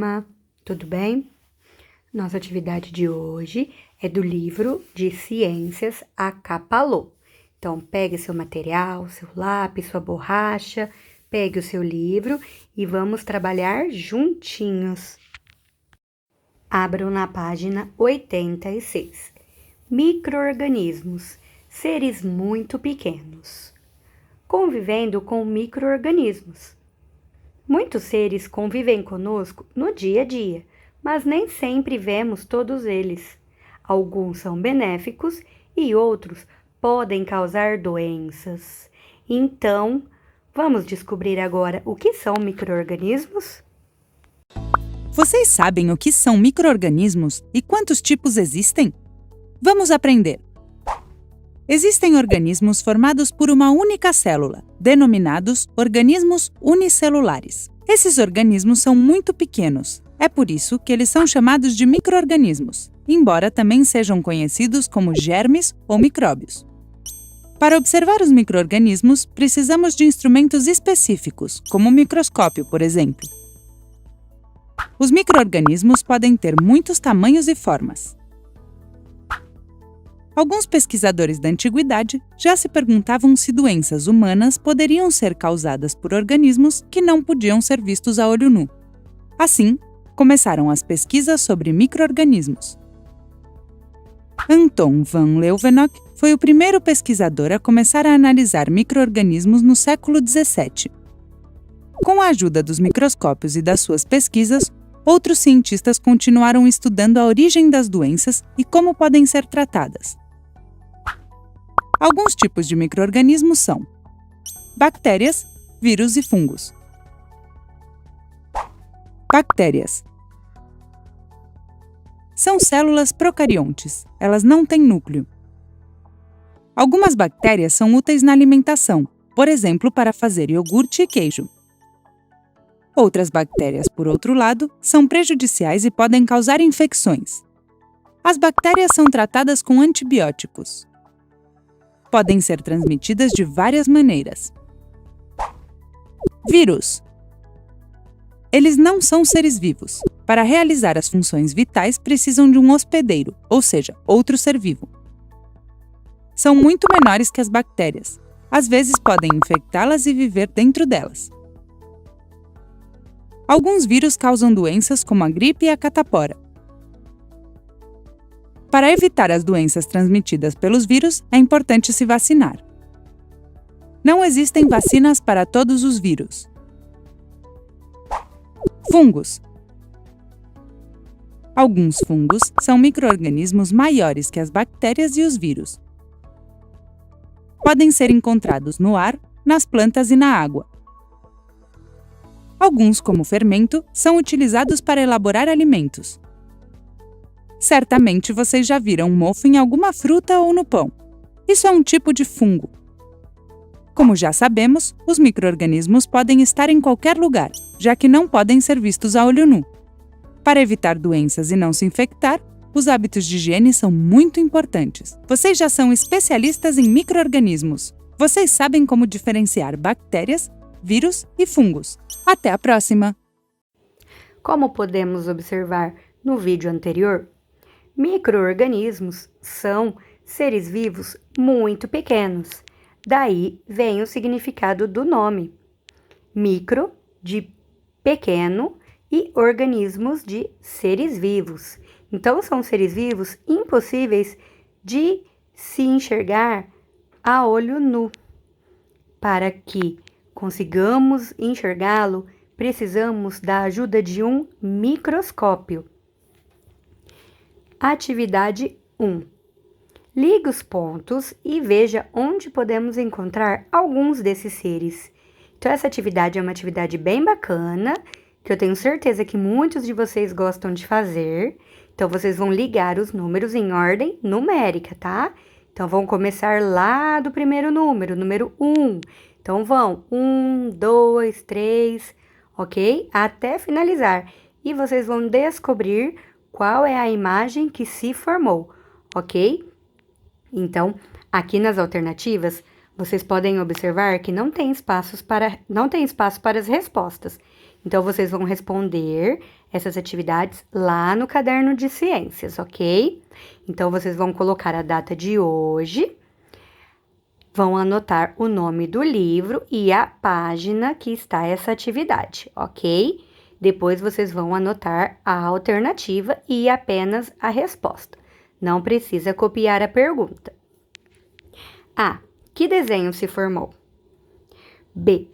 turma, tudo bem? Nossa atividade de hoje é do livro de Ciências Acapalô. Então, pegue seu material, seu lápis, sua borracha, pegue o seu livro e vamos trabalhar juntinhos. Abram na página 86. Micro-organismos, seres muito pequenos. Convivendo com micro-organismos. Muitos seres convivem conosco no dia a dia, mas nem sempre vemos todos eles. Alguns são benéficos e outros podem causar doenças. Então, vamos descobrir agora o que são micro-organismos? Vocês sabem o que são micro-organismos e quantos tipos existem? Vamos aprender! Existem organismos formados por uma única célula, denominados organismos unicelulares. Esses organismos são muito pequenos. É por isso que eles são chamados de micro-organismos, embora também sejam conhecidos como germes ou micróbios. Para observar os micro-organismos, precisamos de instrumentos específicos, como o microscópio, por exemplo. Os micro-organismos podem ter muitos tamanhos e formas. Alguns pesquisadores da antiguidade já se perguntavam se doenças humanas poderiam ser causadas por organismos que não podiam ser vistos a olho nu. Assim, começaram as pesquisas sobre micro-organismos. Anton van Leeuwenhoek foi o primeiro pesquisador a começar a analisar micro-organismos no século XVII. Com a ajuda dos microscópios e das suas pesquisas, outros cientistas continuaram estudando a origem das doenças e como podem ser tratadas. Alguns tipos de micro-organismos são bactérias, vírus e fungos. Bactérias são células procariontes. Elas não têm núcleo. Algumas bactérias são úteis na alimentação, por exemplo, para fazer iogurte e queijo. Outras bactérias, por outro lado, são prejudiciais e podem causar infecções. As bactérias são tratadas com antibióticos. Podem ser transmitidas de várias maneiras. Vírus. Eles não são seres vivos. Para realizar as funções vitais, precisam de um hospedeiro, ou seja, outro ser vivo. São muito menores que as bactérias. Às vezes podem infectá-las e viver dentro delas. Alguns vírus causam doenças como a gripe e a catapora. Para evitar as doenças transmitidas pelos vírus, é importante se vacinar. Não existem vacinas para todos os vírus. Fungos. Alguns fungos são micro-organismos maiores que as bactérias e os vírus. Podem ser encontrados no ar, nas plantas e na água. Alguns, como fermento, são utilizados para elaborar alimentos. Certamente vocês já viram mofo em alguma fruta ou no pão. Isso é um tipo de fungo. Como já sabemos, os micro-organismos podem estar em qualquer lugar, já que não podem ser vistos a olho nu. Para evitar doenças e não se infectar, os hábitos de higiene são muito importantes. Vocês já são especialistas em micro-organismos. Vocês sabem como diferenciar bactérias, vírus e fungos. Até a próxima! Como podemos observar no vídeo anterior, micro-organismos são seres vivos muito pequenos. Daí vem o significado do nome. Micro, de pequeno, e organismos, de seres vivos. Então, são seres vivos impossíveis de se enxergar a olho nu. Para que consigamos enxergá-lo, precisamos da ajuda de um microscópio. Atividade 1. Ligue os pontos e veja onde podemos encontrar alguns desses seres. Então, essa atividade é uma atividade bem bacana, que eu tenho certeza que muitos de vocês gostam de fazer. Então, vocês vão ligar os números em ordem numérica, tá? Então, vão começar lá do primeiro número 1. Então, vão 1, 2, 3, ok? Até finalizar. E vocês vão descobrir qual é a imagem que se formou, ok? Então, aqui nas alternativas, vocês podem observar que não tem espaço para as respostas. Então, vocês vão responder essas atividades lá no caderno de ciências, ok? Então, vocês vão colocar a data de hoje, vão anotar o nome do livro e a página que está essa atividade, ok? Depois, vocês vão anotar a alternativa e apenas a resposta. Não precisa copiar a pergunta. A. Que desenho se formou? B.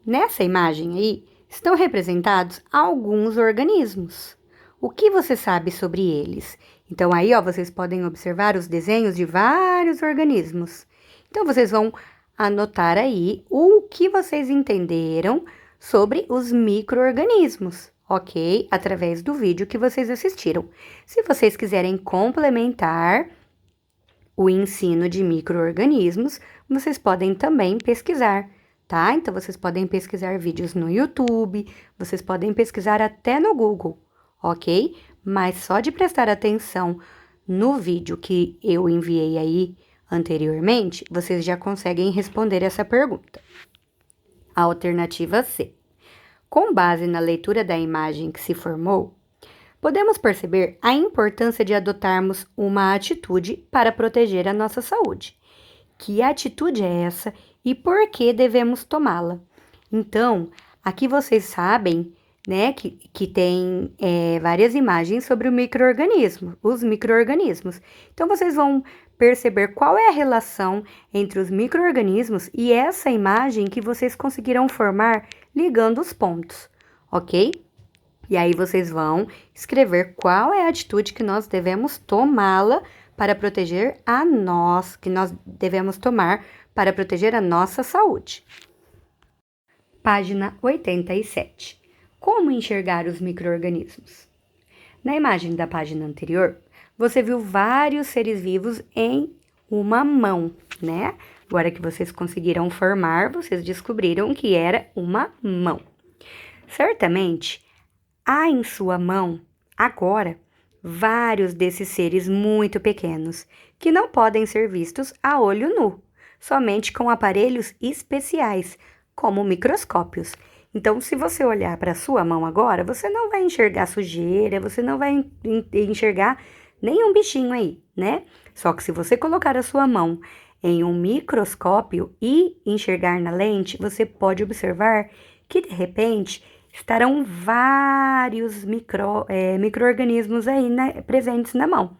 Nessa imagem aí, estão representados alguns organismos. O que você sabe sobre eles? Então, aí, ó, vocês podem observar os desenhos de vários organismos. Então, vocês vão anotar aí o que vocês entenderam sobre os micro-organismos, ok? Através do vídeo que vocês assistiram. Se vocês quiserem complementar o ensino de micro-organismos, vocês podem também pesquisar, tá? Então, vocês podem pesquisar vídeos no YouTube, vocês podem pesquisar até no Google, ok? Mas só de prestar atenção no vídeo que eu enviei aí anteriormente, vocês já conseguem responder essa pergunta. A alternativa C. Com base na leitura da imagem que se formou, podemos perceber a importância de adotarmos uma atitude para proteger a nossa saúde. Que atitude é essa e por que devemos tomá-la? Então, aqui vocês sabem, né, que tem várias imagens sobre o micro-organismo, os micro-organismos. Então, vocês vão perceber qual é a relação entre os micro-organismos e essa imagem que vocês conseguiram formar ligando os pontos, ok? E aí vocês vão escrever qual é a atitude que nós devemos tomá-la para proteger que nós devemos tomar para proteger a nossa saúde. Página 87. Como enxergar os micro-organismos? Na imagem da página anterior, você viu vários seres vivos em uma mão, né? Agora que vocês conseguiram formar, vocês descobriram que era uma mão. Certamente, há em sua mão, agora, vários desses seres muito pequenos, que não podem ser vistos a olho nu, somente com aparelhos especiais, como microscópios. Então, se você olhar para a sua mão agora, você não vai enxergar sujeira, você não vai enxergar nenhum bichinho aí, né? Só que se você colocar a sua mão em um microscópio e enxergar na lente, você pode observar que, de repente, estarão vários micro-organismos aí presentes na mão.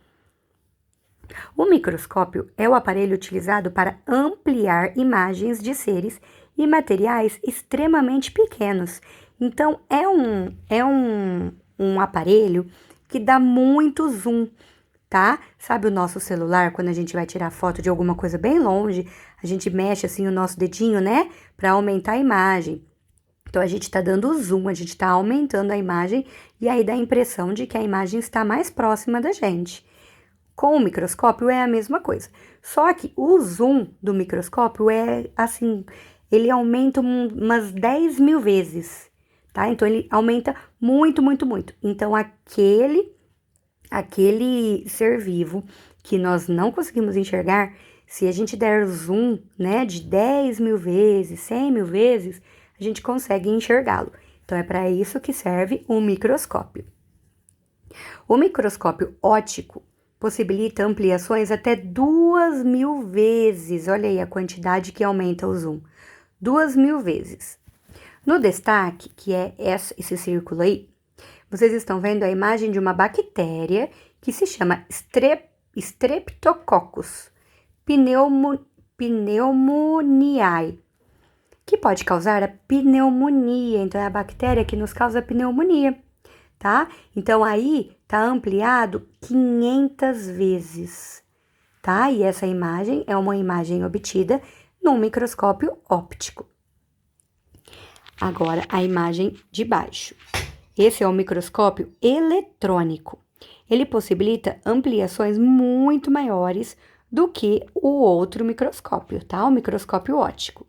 O microscópio é o aparelho utilizado para ampliar imagens de seres e materiais extremamente pequenos. Então, é um aparelho que dá muito zoom, tá? Sabe o nosso celular, quando a gente vai tirar foto de alguma coisa bem longe, a gente mexe assim o nosso dedinho, né? Para aumentar a imagem. Então, a gente está dando zoom, a gente está aumentando a imagem e aí dá a impressão de que a imagem está mais próxima da gente. Com o microscópio é a mesma coisa. Só que o zoom do microscópio é assim, ele aumenta umas 10.000 vezes, tá? Então, ele aumenta muito, muito, muito. Então, aquele ser vivo que nós não conseguimos enxergar, se a gente der zoom, né, de 10.000 vezes, 100.000 vezes, a gente consegue enxergá-lo. Então, é para isso que serve o microscópio. O microscópio óptico possibilita ampliações até 2.000 vezes. Olha aí a quantidade que aumenta o zoom. 2.000 vezes. No destaque, que é esse círculo aí, vocês estão vendo a imagem de uma bactéria que se chama Streptococcus pneumoniae, que pode causar a pneumonia. Então, é a bactéria que nos causa pneumonia, tá? Então, aí tá ampliado 500 vezes, tá? E essa imagem é uma imagem obtida num microscópio óptico. Agora, a imagem de baixo. Esse é o microscópio eletrônico. Ele possibilita ampliações muito maiores do que o outro microscópio, tá? O microscópio óptico.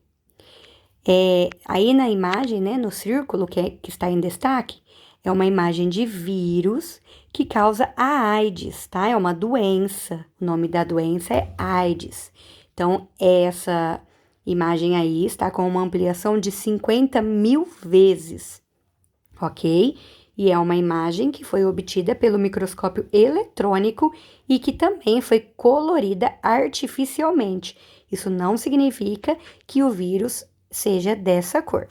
Aí na imagem, né, no círculo que está em destaque, é uma imagem de vírus que causa a AIDS, tá? É uma doença. O nome da doença é AIDS. Então, essa imagem aí está com uma ampliação de 50.000 vezes. ok? E é uma imagem que foi obtida pelo microscópio eletrônico e que também foi colorida artificialmente. Isso não significa que o vírus seja dessa cor.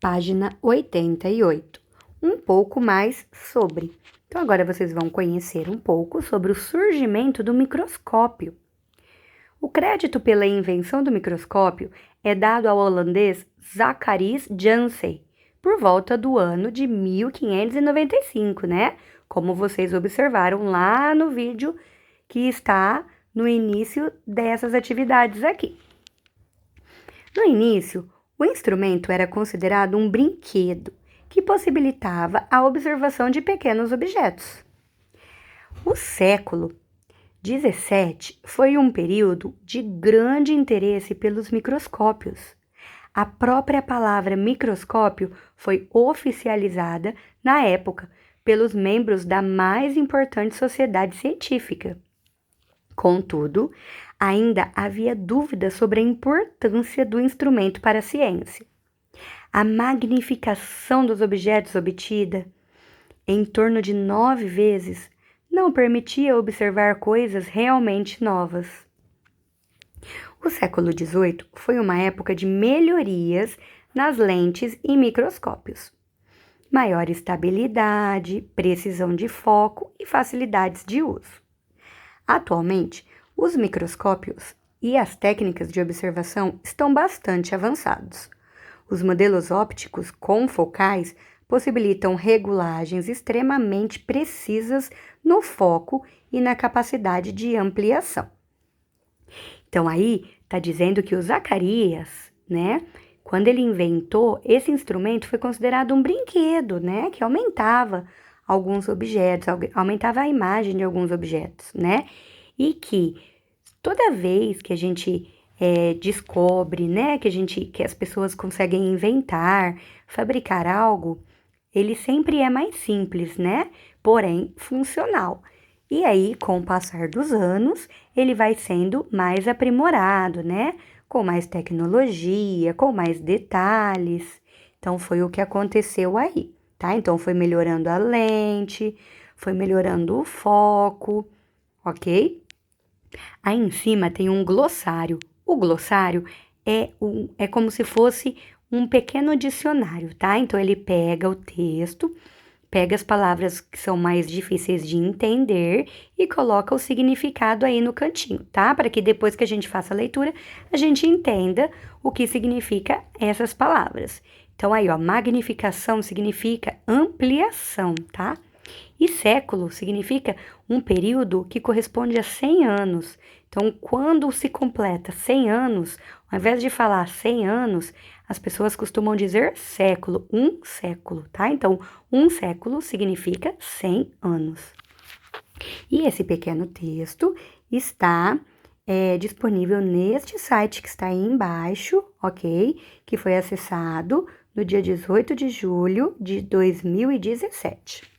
Página 88. Um pouco mais sobre. Então, agora vocês vão conhecer um pouco sobre o surgimento do microscópio. O crédito pela invenção do microscópio é dado ao holandês Zacharias Janssen, por volta do ano de 1595, né? Como vocês observaram lá no vídeo que está no início dessas atividades aqui. No início, o instrumento era considerado um brinquedo que possibilitava a observação de pequenos objetos. O século XVII foi um período de grande interesse pelos microscópios. A própria palavra microscópio foi oficializada na época pelos membros da mais importante sociedade científica. Contudo, ainda havia dúvidas sobre a importância do instrumento para a ciência. A magnificação dos objetos obtida, em torno de 9 vezes, não permitia observar coisas realmente novas. O século XVIII foi uma época de melhorias nas lentes e microscópios. Maior estabilidade, precisão de foco e facilidades de uso. Atualmente, os microscópios e as técnicas de observação estão bastante avançados. Os modelos ópticos confocais possibilitam regulagens extremamente precisas no foco e na capacidade de ampliação. Então, aí está dizendo que o Zacarias, né, quando ele inventou, esse instrumento foi considerado um brinquedo, né, que aumentava alguns objetos, aumentava a imagem de alguns objetos, né, e que toda vez que a gente descobre, né, que as pessoas conseguem inventar, fabricar algo, ele sempre é mais simples, né, porém funcional. E aí, com o passar dos anos, ele vai sendo mais aprimorado, né? Com mais tecnologia, com mais detalhes. Então, foi o que aconteceu aí, tá? Então, foi melhorando a lente, foi melhorando o foco, ok? Aí em cima tem um glossário. O glossário é como se fosse um pequeno dicionário, tá? Então, ele pega o texto, pega as palavras que são mais difíceis de entender e coloca o significado aí no cantinho, tá? Para que depois que a gente faça a leitura, a gente entenda o que significa essas palavras. Então, aí, ó, magnificação significa ampliação, tá? E século significa um período que corresponde a 100 anos. Então, quando se completa 100 anos, ao invés de falar 100 anos, as pessoas costumam dizer século, um século, tá? Então, um século significa 100 anos. E esse pequeno texto está disponível neste site que está aí embaixo, ok? Que foi acessado no dia 18 de julho de 2017.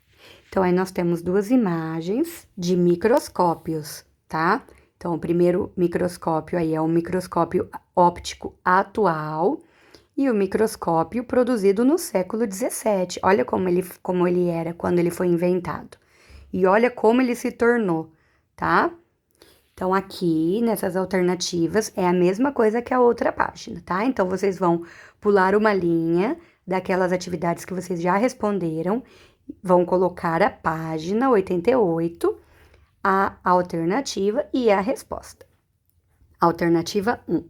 Então, aí nós temos duas imagens de microscópios, tá? Então, o primeiro microscópio aí é o microscópio óptico atual e o microscópio produzido no século XVII. Olha como ele era quando ele foi inventado. E olha como ele se tornou, tá? Então, aqui, nessas alternativas, é a mesma coisa que a outra página, tá? Então, vocês vão pular uma linha daquelas atividades que vocês já responderam, vão colocar a página 88, a alternativa e a resposta. Alternativa 1.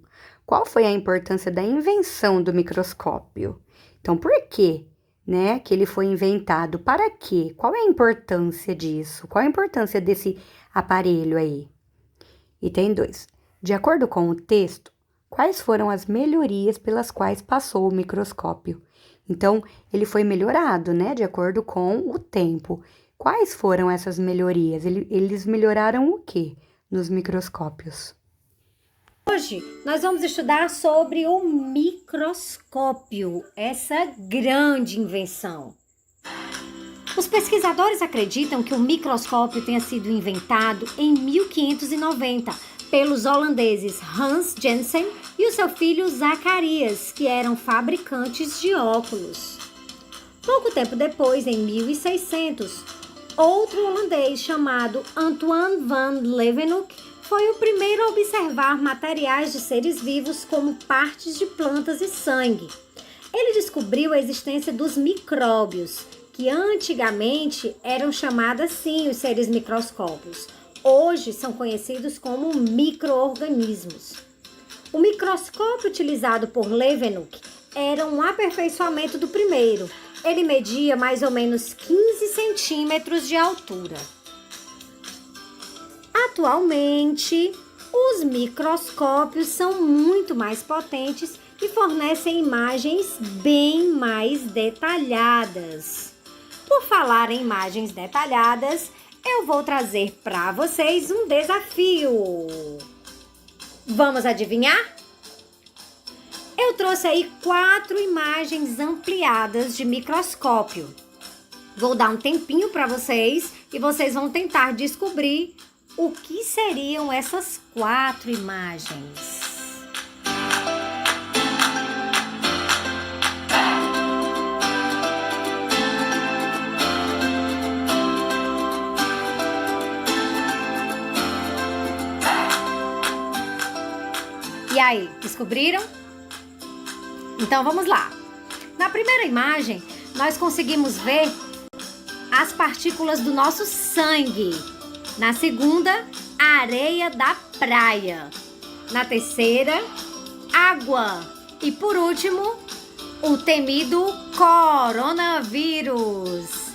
Qual foi a importância da invenção do microscópio? Então, por quê, né, que ele foi inventado? Para quê? Qual é a importância disso? Qual é a importância desse aparelho aí? Item 2. De acordo com o texto, quais foram as melhorias pelas quais passou o microscópio? Então, ele foi melhorado, né, de acordo com o tempo. Quais foram essas melhorias? Eles melhoraram o quê nos microscópios? Hoje nós vamos estudar sobre o microscópio, essa grande invenção. Os pesquisadores acreditam que o microscópio tenha sido inventado em 1590 pelos holandeses Hans Janssen e o seu filho Zacarias, que eram fabricantes de óculos. Pouco tempo depois, em 1600, outro holandês chamado Antoine van Leeuwenhoek foi o primeiro a observar materiais de seres vivos como partes de plantas e sangue. Ele descobriu a existência dos micróbios, que antigamente eram chamados assim os seres microscópios. Hoje são conhecidos como micro-organismos. O microscópio utilizado por Leeuwenhoek era um aperfeiçoamento do primeiro. Ele media mais ou menos 15 centímetros de altura. Atualmente, os microscópios são muito mais potentes e fornecem imagens bem mais detalhadas. Por falar em imagens detalhadas, eu vou trazer para vocês um desafio. Vamos adivinhar? Eu trouxe aí 4 imagens ampliadas de microscópio. Vou dar um tempinho para vocês e vocês vão tentar descobrir o que seriam essas 4 imagens. E aí, descobriram? Então vamos lá. Na primeira imagem, nós conseguimos ver as partículas do nosso sangue. Na segunda, a areia da praia. Na terceira, água. E por último, o temido coronavírus.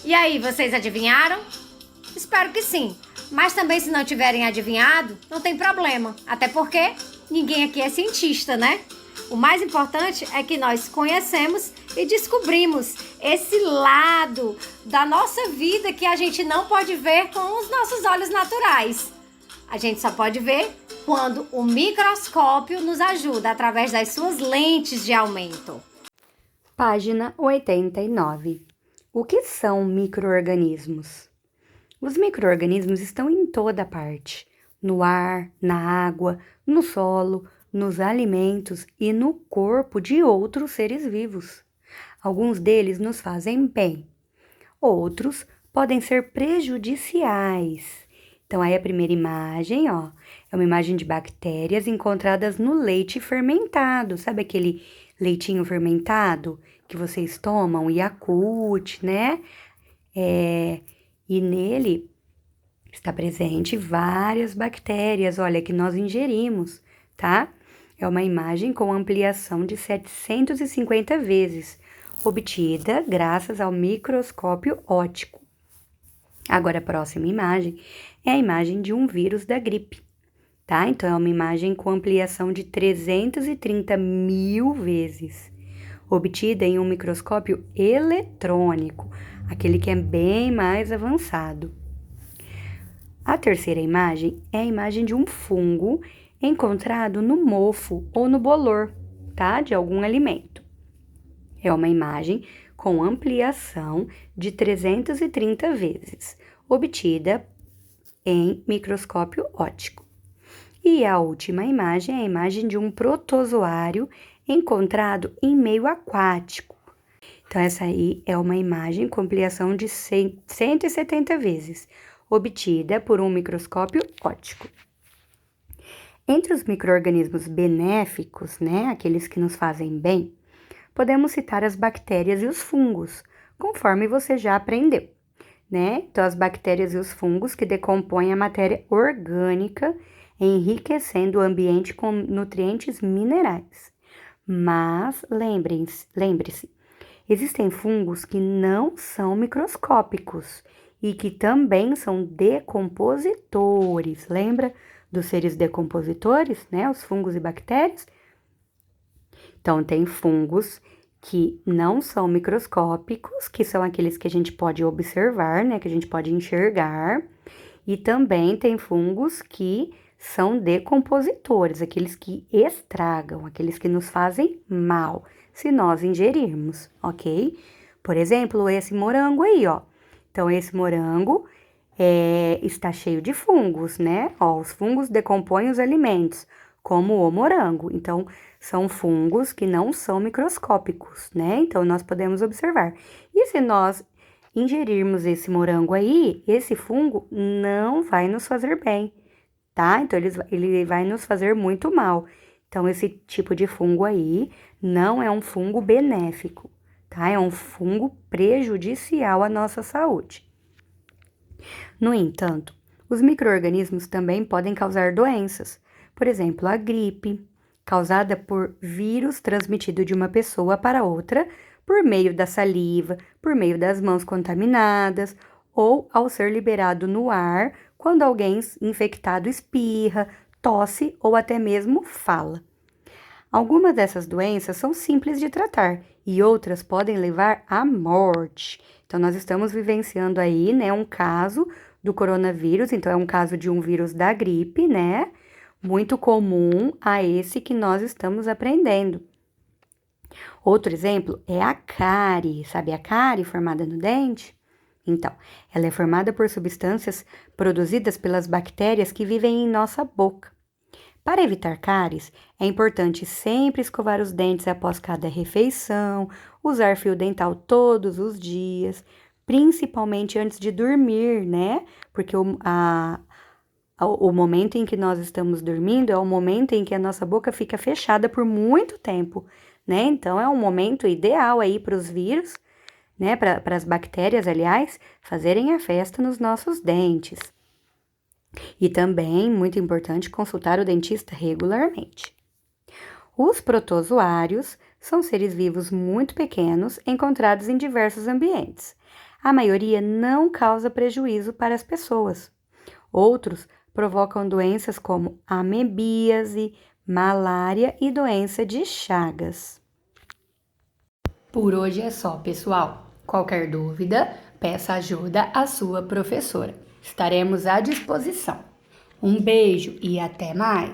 E aí, vocês adivinharam? Espero que sim. Mas também, se não tiverem adivinhado, não tem problema. Até porque ninguém aqui é cientista, né? O mais importante é que nós conhecemos e descobrimos esse lado da nossa vida que a gente não pode ver com os nossos olhos naturais. A gente só pode ver quando o microscópio nos ajuda através das suas lentes de aumento. Página 89. O que são micro-organismos? Os micro-organismos estão em toda parte, no ar, na água, no solo, nos alimentos e no corpo de outros seres vivos. Alguns deles nos fazem bem, outros podem ser prejudiciais. Então, aí a primeira imagem, ó, é uma imagem de bactérias encontradas no leite fermentado. Sabe aquele leitinho fermentado que vocês tomam, Yakult, né? E nele está presente várias bactérias, olha, que nós ingerimos, tá? É uma imagem com ampliação de 750 vezes, obtida graças ao microscópio óptico. Agora, a próxima imagem é a imagem de um vírus da gripe, tá? Então, é uma imagem com ampliação de 330 mil vezes, obtida em um microscópio eletrônico, aquele que é bem mais avançado. A terceira imagem é a imagem de um fungo encontrado no mofo ou no bolor, tá? De algum alimento. É uma imagem com ampliação de 330 vezes, obtida em microscópio óptico. E a última imagem é a imagem de um protozoário encontrado em meio aquático. Então, essa aí é uma imagem com ampliação de 170 vezes, obtida por um microscópio óptico. Entre os micro-organismos benéficos, né, aqueles que nos fazem bem, podemos citar as bactérias e os fungos, conforme você já aprendeu, né? Então, as bactérias e os fungos que decompõem a matéria orgânica, enriquecendo o ambiente com nutrientes minerais. Mas, lembre-se, existem fungos que não são microscópicos e que também são decompositores. Lembra dos seres decompositores, né? Os fungos e bactérias? Então, tem fungos que não são microscópicos, que são aqueles que a gente pode observar, né? Que a gente pode enxergar. E também tem fungos que são decompositores, aqueles que estragam, aqueles que nos fazem mal, se nós ingerirmos, ok? Por exemplo, esse morango aí, ó. Então, esse morango está cheio de fungos, né? Ó, os fungos decompõem os alimentos, como o morango. Então, são fungos que não são microscópicos, né? Então, nós podemos observar. E se nós ingerirmos esse morango aí, esse fungo não vai nos fazer bem, tá? Então, ele vai nos fazer muito mal. Então, esse tipo de fungo aí não é um fungo benéfico, tá? É um fungo prejudicial à nossa saúde. No entanto, os micro-organismos também podem causar doenças. Por exemplo, a gripe, causada por vírus transmitido de uma pessoa para outra por meio da saliva, por meio das mãos contaminadas ou ao ser liberado no ar quando alguém infectado espirra, tosse ou até mesmo fala. Algumas dessas doenças são simples de tratar e outras podem levar à morte. Então, nós estamos vivenciando aí, né, um caso do coronavírus, então é um caso de um vírus da gripe, né, muito comum a esse que nós estamos aprendendo. Outro exemplo é a cárie, sabe a cárie formada no dente? Então, ela é formada por substâncias produzidas pelas bactérias que vivem em nossa boca. Para evitar cáries, é importante sempre escovar os dentes após cada refeição, usar fio dental todos os dias, principalmente antes de dormir, né? Porque o momento em que nós estamos dormindo é o momento em que a nossa boca fica fechada por muito tempo, né? Então, é um momento ideal aí para os vírus, né? Para as bactérias, aliás, fazerem a festa nos nossos dentes. E também, muito importante, consultar o dentista regularmente. Os protozoários são seres vivos muito pequenos encontrados em diversos ambientes. A maioria não causa prejuízo para as pessoas. Outros provocam doenças como amebíase, malária e doença de Chagas. Por hoje é só, pessoal. Qualquer dúvida, peça ajuda à sua professora. Estaremos à disposição. Um beijo e até mais!